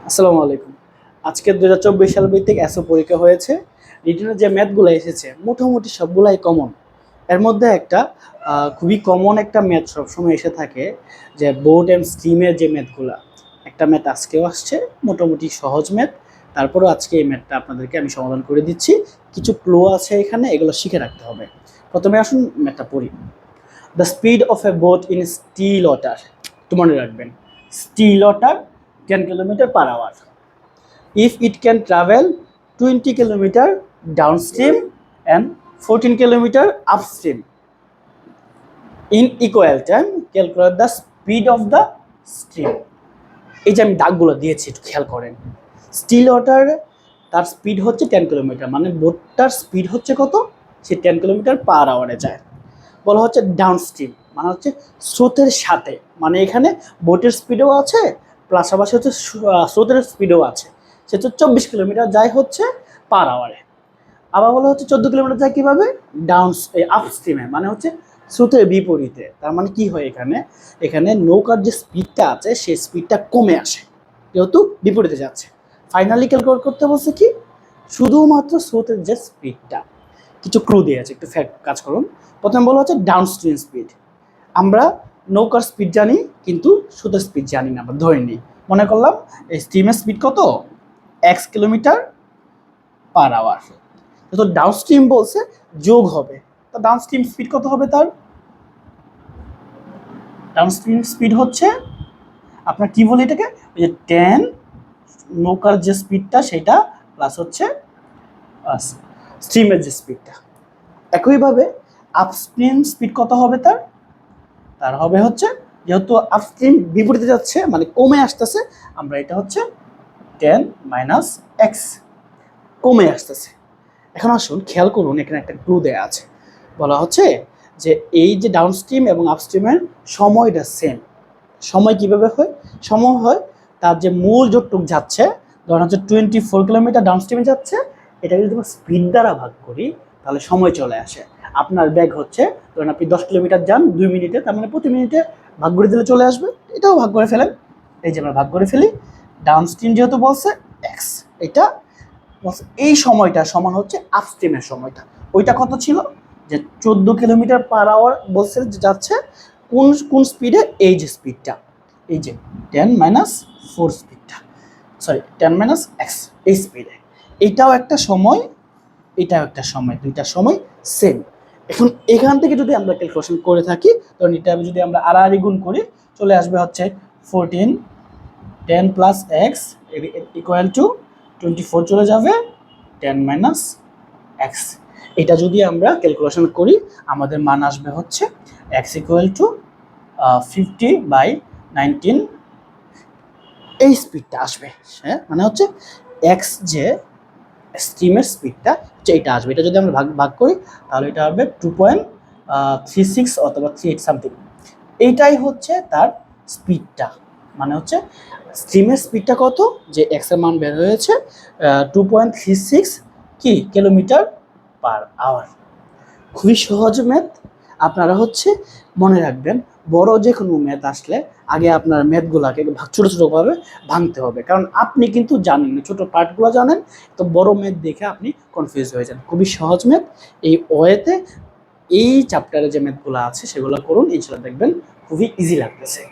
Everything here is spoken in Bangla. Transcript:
আসসালামু আলাইকুম। আজকে 2024 সাল ভিত্তিক এসও পরীক্ষা হয়েছে। রিটেনের যে ম্যাথগুলো এসেছে মোটামুটি সবগুলাই কমন। এর মধ্যে একটা খুবই কমন একটা ম্যাথ সবসময় এসে থাকে, যে বোর্ড অ্যান্ড স্ট্রিমের যে ম্যাথগুলো। একটা ম্যাথ আজকেও আসছে, মোটামুটি সহজ ম্যাথ। তারপরেও আজকে এই ম্যাথটা আপনাদেরকে আমি সমাধান করে দিচ্ছি। কিছু ক্লু আছে এখানে, এগুলো শিখে রাখতে হবে। প্রথমে আসুন ম্যাথটা পড়ি। The speed of a boat in still water, একটু মনে রাখবেন, still water 10 kilometre per hour. If it can travel 20 kilometer downstream and 14 kilometer upstream in equal time, calculate the speed of the stream. এই যে আমি দাগগুলো দিয়েছি একটু খেয়াল করেন। স্টিল ওয়াটার তার স্পিড হচ্ছে 10 কিলোমিটার, মানে বোটটার স্পিড হচ্ছে কত? সে 10 কিলোমিটার পার আওয়ারে যায়। বলা হচ্ছে ডাউনস্ট্রিম, মানে হচ্ছে স্রোতের সাথে, মানে এখানে বোটের স্পিডও আছে, পাশাপাশি হচ্ছে স্রোতের স্পিডও আছে। সে হচ্ছে 24 কিলোমিটার যায় হচ্ছে পার আওয়ারে। আবার বলা হচ্ছে 14 কিলোমিটার যায় কীভাবে? আপস্ট্রিমে, মানে হচ্ছে স্রোতের বিপরীতে। তার মানে কি হয়, এখানে নৌকার যে স্পিডটা আছে সেই স্পিডটা কমে আসে, যেহেতু বিপরীতে যাচ্ছে। ফাইনালি ক্যালকুলেট করতে বলছে কি? শুধুমাত্র স্রোতের যে স্পিডটা। কিছু ক্লু দিয়ে আছে, একটু ফ্যাক্ট কাজ করুন। প্রথমে বলা হচ্ছে ডাউনস্ট্রিম স্পিড। আমরা নৌকার স্পিড জানি, কিন্তু স্রোতের স্পিড জানি না, আমরা ধরে নিই। মনে করলাম এই স্টিমের স্পিড কত? 1 কিলোমিটার পার আওয়ার। তো ডাউনস্ট্রিম বলছে যোগ হবে, তো ডাউনস্ট্রিম স্পিড কত হবে? তার ডাউনস্ট্রিম স্পিড হচ্ছে, আপনার কি বলে এটাকে, ওই যে 10 নৌকার যে স্পিডটা সেটা প্লাস হচ্ছে স্ট্রিমের যে স্পিডটা। একইভাবে আপস্ট্রিম স্পিড কত হবে? তার হবে হচ্ছে, যেহেতু আপস্ট্রিম বিপরীতে যাচ্ছে মানে কমে আসতেছে, আমরা এটা হচ্ছে 10 মাইনাস এক্স, কমে আসতেছে। এখন আসুন খেয়াল করুন, এখানে একটা ক্লু দেওয়া আছে। বলা হচ্ছে যে এই যে ডাউনস্ট্রিম এবং আপস্ট্রিমের সময়টা সেম। সময় কিভাবে হয়? সময় হয় তার যে মূল যতটুক যাচ্ছে, ধরেন হচ্ছে 24 কিলোমিটার ডাউনস্ট্রিমে যাচ্ছে, এটা যদি আমরা স্পিড দ্বারা ভাগ করি তাহলে সময় চলে আসে। আপনার ব্যাগ হচ্ছে, ধরেন আপনি 10 কিলোমিটার যান 2 মিনিটে, তার মানে প্রতি মিনিটে ভাগ করে দিলে চলে আসবে। এটাও ভাগ করে ফেলেন, এই যে আমরা ভাগ করে ফেলি। ডাউনস্ট্রিম যেহেতু বলছে এক্স, এটা এই সময়টা সমান হচ্ছে আপস্ট্রিমের সময়টা। ওইটা কত ছিল? যে 14 কিলোমিটার পার আওয়ার বলছে যে যাচ্ছে, কোন স্পিডে? এই যে স্পিডটা, এই যে 10 মাইনাস 4 স্পিডটা, সরি 10 মাইনাস এক্স, এই স্পিডে। এইটাও একটা সময়, এটাও একটা সময়, দুইটা সময় সেম। এখন এখান থেকে যদি আমরা ক্যালকুলেশন করে থাকি, তখন এটা যদি আমরা আড়াআড়ি গুণ করি, চলে আসবে হচ্ছে 14, 10 প্লাস এক্স ইকুয়াল টু 24 চলে যাবে 10 মাইনাস এক্স। এটা যদি আমরা ক্যালকুলেশন করি, আমাদের মান আসবে হচ্ছে এক্স ইকুয়াল টু 50/19। এই স্পিডটা আসবে, হ্যাঁ, মানে হচ্ছে এক্স যে স্ট্রিমের স্পিডটা হচ্ছে এটা আসবে। এটা যদি আমরা ভাগ করি তাহলে এটা হবে 2.36 অথবা 38 সামথিং। এইটাই হচ্ছে তার স্পিডটা, মানে হচ্ছে স্ট্রিমের স্পিডটা কত? যে এক্স এর মান বের হয়েছে 2.36 কি কিলোমিটার পার আওয়ার। খুবই সহজ ম্যাথ। আপনারা হচ্ছে মনে রাখবেন, বড় যে কোনো ম্যাথ আসলে আগে আপনার ম্যাথগুলোকে ছোটো ছোটোভাবে ভাঙতে হবে, কারণ আপনি কিন্তু জানেন না, ছোটো পার্টগুলো জানেন, তো বড় ম্যাথ দেখে আপনি কনফিউজ হয়ে যান। খুবই সহজ ম্যাথ। এই ওয়েতে এই চ্যাপ্টারে যে ম্যাথগুলো আছে সেগুলো করুন, ইনশাআল্লাহ দেখবেন খুবই ইজি লাগতেছে।